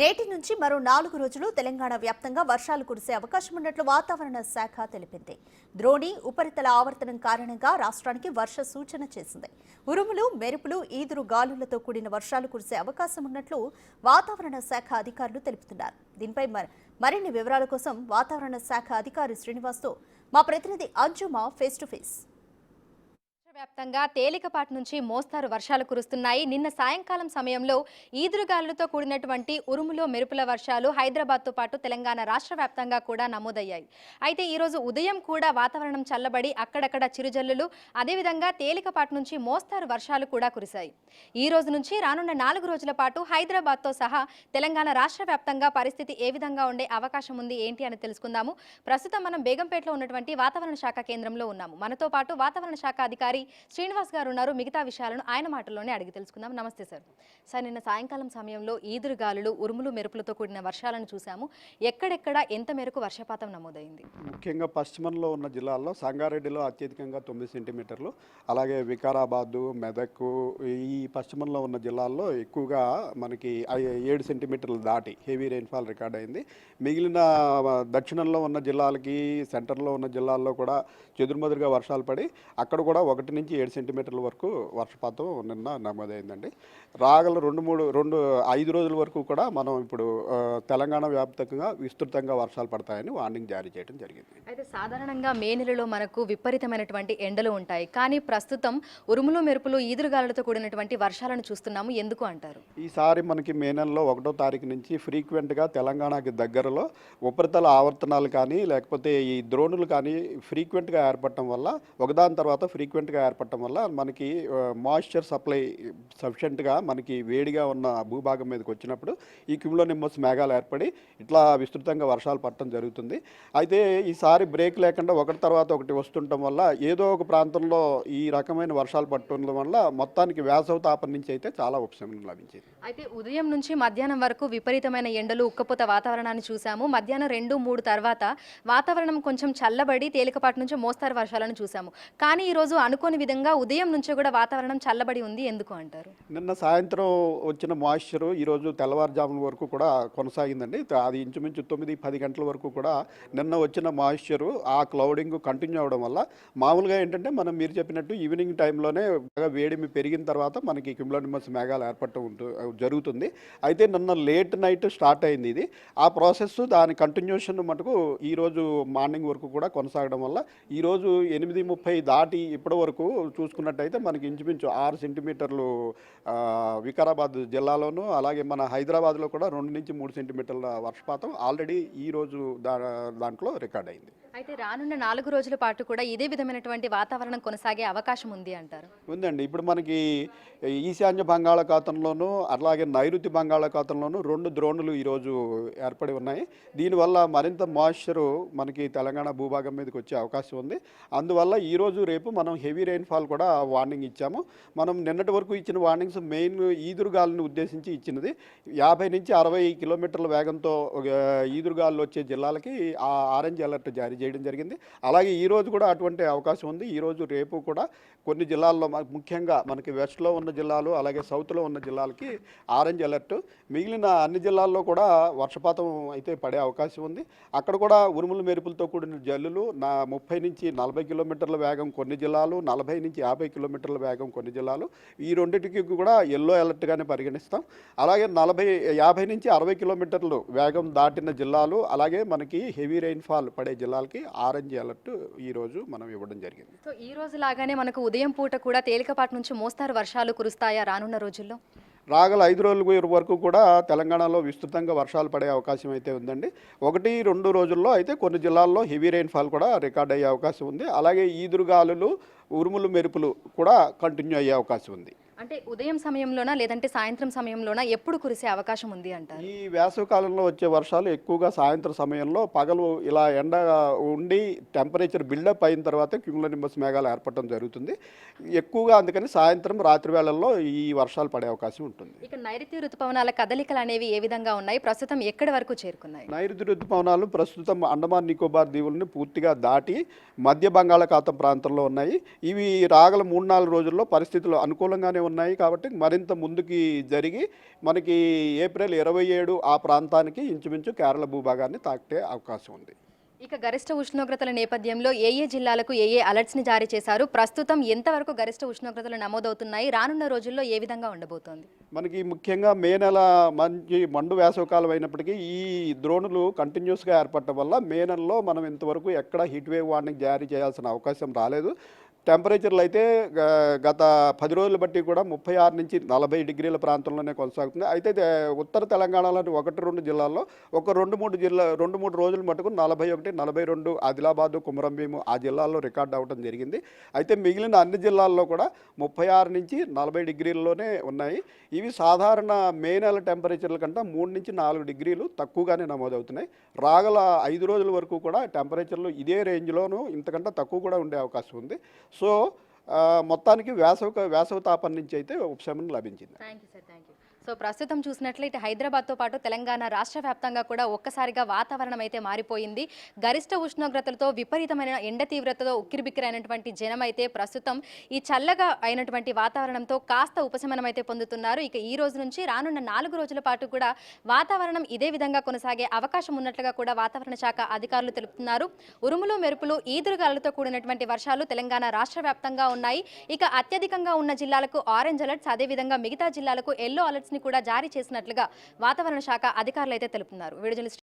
నేటి నుంచి మరో 4 రోజులు తెలంగాణ వ్యాప్తంగా వర్షాలు కురిసే అవకాశం ఉన్నట్లు వాతావరణ శాఖ తెలిపింది. ద్రోణి ఉపరితల ఆవర్తనం కారణంగా రాష్ట్రానికి వర్ష సూచన చేసింది. ఉరుములు, మెరుపులు, ఈదురు గాలులతో కూడిన వర్షాలు కురిసే అవకాశం ఉన్నట్లు వాతావరణ శాఖ అధికారులు తెలుపుతున్నారు. దీనిపై మరిన్ని వివరాల కోసం వాతావరణ శాఖ అధికారి శ్రీనివాస్తో మా ప్రతినిధి అంజుమా ఫేస్ టు ఫేస్. వ్యాప్తంగా తేలికపాటి నుంచి మోస్తారు వర్షాలు కురుస్తున్నాయి. నిన్న సాయంకాలం సమయంలో ఈదురుగాలులతో కూడినటువంటి ఉరుములు, మెరుపుల వర్షాలు హైదరాబాద్తో పాటు తెలంగాణ రాష్ట్ర వ్యాప్తంగా కూడా నమోదయ్యాయి. అయితే ఈరోజు ఉదయం కూడా వాతావరణం చల్లబడి అక్కడక్కడ చిరుజల్లులు, అదేవిధంగా తేలికపాటి నుంచి మోస్తారు వర్షాలు కూడా కురిశాయి. ఈ రోజు నుంచి రానున్న 4 రోజుల పాటు హైదరాబాద్తో సహా తెలంగాణ రాష్ట్ర వ్యాప్తంగా పరిస్థితి ఏ విధంగా ఉండే అవకాశం ఉంది ఏంటి అని తెలుసుకుందాము. ప్రస్తుతం మనం బేగంపేటలో ఉన్నటువంటి వాతావరణ శాఖ కేంద్రంలో ఉన్నాము. మనతో పాటు వాతావరణ శాఖ అధికారి శ్రీనివాస్ గారు ఉన్నారు. మిగతా విషయాలను ఆయన మాటల్లోనే అడిగి తెలుసుకుందాం. నమస్తే సార్. సార్, నిన్న సాయంకాలం సమయంలో ఈదురుగాలులు, ఉరుములు, మెరుపులతో కూడిన వర్షాలను చూసాము. ఎక్కడెక్కడ ఎంత మేరకు వర్షపాతం నమోదైంది? ముఖ్యంగా పశ్చిమంలో ఉన్న జిల్లాల్లో సంగారెడ్డిలో అత్యధికంగా 9 సెంటీమీటర్లు, అలాగే వికారాబాదు, మెదక్, ఈ పశ్చిమంలో ఉన్న జిల్లాల్లో ఎక్కువగా మనకి 7 సెంటీమీటర్లు దాటి హెవీ రెయిన్ఫాల్ రికార్డ్ అయింది. మిగిలిన దక్షిణంలో ఉన్న జిల్లాలకి, సెంటర్లో ఉన్న జిల్లాల్లో కూడా చెదురుమదురుగా వర్షాలు పడి అక్కడ కూడా 1 నుంచి 7 సెంటీమీటర్ల వరకు వర్షపాతం నిన్న నమోదైందండి. రాగల 5 రోజుల వరకు కూడా మనం ఇప్పుడు తెలంగాణ వ్యాప్తంగా విస్తృతంగా వర్షాలు పడతాయని వార్నింగ్ జారీ చేయడం జరిగింది. అయితే సాధారణంగా మే నెలలో మనకు విపరీతమైనటువంటి ఎండలు ఉంటాయి, కానీ ప్రస్తుతం ఉరుములు, మెరుపులు, ఈదురుగాలులతో కూడినటువంటి వర్షాలను చూస్తున్నాము. ఎందుకు అంటారు? ఈసారి మనకి మే నెలలో 1వ తారీఖు నుంచి ఫ్రీక్వెంట్గా తెలంగాణకి దగ్గరలో ఉపరితల ఆవర్తనాలు కానీ లేకపోతే ఈ ద్రోణులు కానీ ఫ్రీక్వెంట్గా ఏర్పడటం వల్ల, ఒకదాని తర్వాత ఫ్రీక్వెంట్గా ఏర్పడటం వల్ల మనకి మాయిశ్చర్ సప్లై సఫిషియెంట్గా మనకి వేడిగా ఉన్న భూభాగం మీదకి వచ్చినప్పుడు ఈ క్యూములోనింబస్ మేఘాలు ఏర్పడి ఇట్లా విస్తృతంగా వర్షాలు పడటం జరుగుతుంది. అయితే ఈసారి బ్రేక్ లేకుండా ఒకటి తర్వాత ఒకటి వస్తుండటం వల్ల ఏదో ఒక ప్రాంతంలో ఈ రకమైన వర్షాలు పట్టడం వల్ల మొత్తానికి వేసవి తాపం నుంచి అయితే చాలా ఉపశమనం లభించింది. అయితే ఉదయం నుంచి మధ్యాహ్నం వరకు విపరీతమైన ఎండలు, ఉక్కపోత వాతావరణాన్ని చూసాము. మధ్యాహ్నం 2-3 తర్వాత వాతావరణం కొంచెం చల్లబడి తేలికపాటి నుంచి మోస్తారు వర్షాలను చూసాము. కానీ ఈరోజు అనుకోని విధంగా ఉదయం నుంచి కూడా వాతావరణం చల్లబడి ఉంది. ఎందుకు అంటారు? నిన్న సాయంత్రం వచ్చిన మాయిశ్చరు ఈరోజు తెల్లవారుజామున వరకు కూడా కొనసాగిందండి. అది ఇంచుమించు 9-10 గంటల వరకు కూడా నిన్న వచ్చిన మాయిశ్చరు ఆ క్లౌడింగ్ కంటిన్యూ అవడం వల్ల మామూలుగా ఏంటంటే మీరు చెప్పినట్టు ఈవినింగ్ టైంలోనే బాగా వేడిమి పెరిగిన తర్వాత మనకి క్యూములోనింబస్ మేఘాలు ఏర్పడటం జరుగుతుంది. అయితే నిన్న లేట్ నైట్ స్టార్ట్ అయింది ఇది. ఆ ప్రాసెస్ దాని కంటిన్యూషన్ మటుకు ఈరోజు మార్నింగ్ వరకు కూడా కొనసాగడం వల్ల ఈరోజు 8:30 దాటి ఇప్పటి వరకు చూసుకున్నట్టయితే మనకి ఇంచుమించు 6 సెంటీమీటర్లు వికారాబాద్ జిల్లాలోనూ, అలాగే మన హైదరాబాద్లో కూడా 2 నుంచి 3 సెంటీమీటర్ల వర్షపాతం ఆల్రెడీ ఈరోజు దాంట్లో రికార్డ్ అయింది. అయితే రానున్న 4 రోజుల పాటు కూడా ఇదే విధమైనటువంటి వాతావరణం కొనసాగే అవకాశం ఉంది అంటారు? ఉందండి. ఇప్పుడు మనకి ఈశాన్య బంగాళాఖాతంలోనూ అలాగే నైరుతి బంగాళాఖాతంలోనూ 2 ద్రోణులు ఈరోజు ఏర్పడి ఉన్నాయి. దీనివల్ల మరింత మాయిశ్చరు మనకి తెలంగాణ భూభాగం మీదకి వచ్చే అవకాశం ఉంది. అందువల్ల ఈరోజు రేపు మనం హెవీ రెయిన్ఫాల్ కూడా వార్నింగ్ ఇచ్చాము. మనం నిన్నటి వరకు ఇచ్చిన వార్నింగ్స్ మెయిన్ ఈదురుగాలను ఉద్దేశించి ఇచ్చినది. 50 నుంచి 60 కిలోమీటర్ల వేగంతో ఈదురుగాలు వచ్చే జిల్లాలకి ఆ ఆరెంజ్ అలర్ట్ జారీ చేయడం జరిగింది. అలాగే ఈరోజు కూడా అటువంటి అవకాశం ఉంది. ఈరోజు రేపు కూడా కొన్ని జిల్లాల్లో, ముఖ్యంగా మనకి వెస్ట్లో ఉన్న జిల్లాలు అలాగే సౌత్లో ఉన్న జిల్లాలకి ఆరెంజ్ అలర్ట్. మిగిలిన అన్ని జిల్లాల్లో కూడా వర్షపాతం అయితే పడే అవకాశం ఉంది. అక్కడ కూడా ఉరుములు, మెరుపులతో కూడిన జల్లులు 30 నుంచి 40 కిలోమీటర్ల వేగం కొన్ని జిల్లాలు, 40 నుంచి 50 కిలోమీటర్ల వేగం కొన్ని జిల్లాలు. ఈ రెండింటికి కూడా ఎల్లో అలర్ట్గానే పరిగణిస్తాం. అలాగే 50 నుంచి 60 కిలోమీటర్లు వేగం దాటిన జిల్లాలు, అలాగే మనకి హెవీ రెయిన్ఫాల్ పడే జిల్లాలకి ఆరెంజ్ అలర్ట్ ఈరోజు మనం ఇవ్వడం జరిగింది. సో ఈ రోజు లాగానే మనకు ఉదయం పూట కూడా తేలికపాటి నుంచి మోస్తారు వర్షాలు కురుస్తాయా రానున్న రోజుల్లో? రాగల 5 రోజుల వరకు కూడా తెలంగాణలో విస్తృతంగా వర్షాలు పడే అవకాశం అయితే ఉందండి. 1-2 రోజుల్లో అయితే కొన్ని జిల్లాల్లో హెవీ రెయిన్ఫాల్ కూడా రికార్డ్ అయ్యే అవకాశం ఉంది. అలాగే ఈదురుగాలులు, ఉరుములు, మెరుపులు కూడా కంటిన్యూ అయ్యే అవకాశం ఉంది. అంటే ఉదయం సమయంలోనా లేదంటే సాయంత్రం సమయంలోనా ఎప్పుడు కురిసే అవకాశం ఉంది అంటారు? ఈ వేసవి కాలంలో వచ్చే వర్షాలు ఎక్కువగా సాయంత్రం సమయంలో, పగలు ఇలా ఎండ ఉండి టెంపరేచర్ బిల్డప్ అయిన తర్వాత క్యూములోనింబస్ మేఘాలు ఏర్పడటం జరుగుతుంది ఎక్కువగా. అందుకని సాయంత్రం, రాత్రి వేళల్లో ఈ వర్షాలు పడే అవకాశం ఉంటుంది. ఇక నైరుతి ఋతుపవనాల కదలికలు అనేవి ఏ విధంగా ఉన్నాయి? ప్రస్తుతం ఎక్కడి వరకు చేరుకున్నాయి? నైరుతి ఋతుపవనాలు ప్రస్తుతం అండమాన్ నికోబార్ దీవులను పూర్తిగా దాటి మధ్య బంగాళాఖాతం ప్రాంతంలో ఉన్నాయి. ఇవి రాగల 3-4 రోజుల్లో పరిస్థితులు అనుకూలంగానే ఉన్నాయి కాబట్టి మరింత ముందుకి జరిగి మనకి ఏప్రిల్ 27 ఆ ప్రాంతానికి ఇంచుమించు కేరళ భూభాగాన్ని తాకే అవకాశం ఉంది. ఇక గరిష్ట ఉష్ణోగ్రతల నేపథ్యంలో ఏ జిల్లాలకు ఏ అలర్ట్స్ ని జారీ చేశారు? ప్రస్తుతం ఎంతవరకు గరిష్ట ఉష్ణోగ్రతలు నమోదవుతున్నాయి? రానున్న రోజుల్లో ఏ విధంగా ఉండబోతోంది? మనకి ముఖ్యంగా మే నెల మంచి మండు వేసవకాలం అయినప్పటికీ ఈ ద్రోణులు కంటిన్యూస్గా ఏర్పడటం వల్ల మే నెలలో మనం ఇంతవరకు ఎక్కడ హీట్ వేవ్ వార్నింగ్ జారీ చేయాల్సిన అవకాశం రాలేదు. టెంపరేచర్లు అయితే గత 10 రోజులు బట్టి కూడా 36 నుంచి 40 డిగ్రీల ప్రాంతంలోనే కొనసాగుతుంది. అయితే ఉత్తర తెలంగాణలోని 1-2 జిల్లాల్లో ఒక 2-3 రోజుల మటుకు 41, 42 ఆదిలాబాదు, కుమరంభీము ఆ జిల్లాల్లో రికార్డ్ అవ్వడం జరిగింది. అయితే మిగిలిన అన్ని జిల్లాల్లో కూడా 36 నుంచి 40 డిగ్రీల్లోనే ఉన్నాయి. ఇవి సాధారణ మే నెల టెంపరేచర్ల కంటే 3 నుంచి 4 డిగ్రీలు తక్కువగానే నమోదవుతున్నాయి. రాగల 5 రోజుల వరకు కూడా టెంపరేచర్లు ఇదే రేంజ్లోనూ ఇంతకంటే తక్కువ కూడా ఉండే అవకాశం ఉంది. సో మొత్తానికి వేసవి తాపం నుంచి అయితే ఉపశమనం లభించింది. Thank you sir, thank you. So ప్రస్తుతం చూసినట్లయితే హైదరాబాద్తో పాటు తెలంగాణ రాష్ట్ర వ్యాప్తంగా కూడా ఒక్కసారిగా వాతావరణం అయితే మారిపోయింది. గరిష్ట ఉష్ణోగ్రతలతో విపరీతమైన ఎండ తీవ్రతతో ఉక్కిరిబిక్కిరైనటువంటి జనం అయితే ప్రస్తుతం ఈ చల్లగా అయినటువంటి వాతావరణంతో కాస్త ఉపశమనం అయితే పొందుతున్నారు. ఇక ఈ రోజు నుంచి రానున్న 4 రోజుల పాటు కూడా వాతావరణం ఇదే విధంగా కొనసాగే అవకాశం ఉన్నట్లుగా కూడా వాతావరణ శాఖ అధికారులు తెలుపుతున్నారు. ఉరుములు మెరుపులు ఈదురుగాలులతో కూడినటువంటి వర్షాలు తెలంగాణ రాష్ట్ర వ్యాప్తంగా ఉన్నాయి. ఇక అత్యధికంగా ఉన్న జిల్లాలకు ఆరెంజ్ అలర్ట్స్, అదేవిధంగా మిగతా జిల్లాలకు ఎల్లో అలర్ట్స్ ని కూడా జారీ చేసినట్లుగా వాతావరణ శాఖ అధికారులు అయితే తెలుపుతున్నారు. వీడియో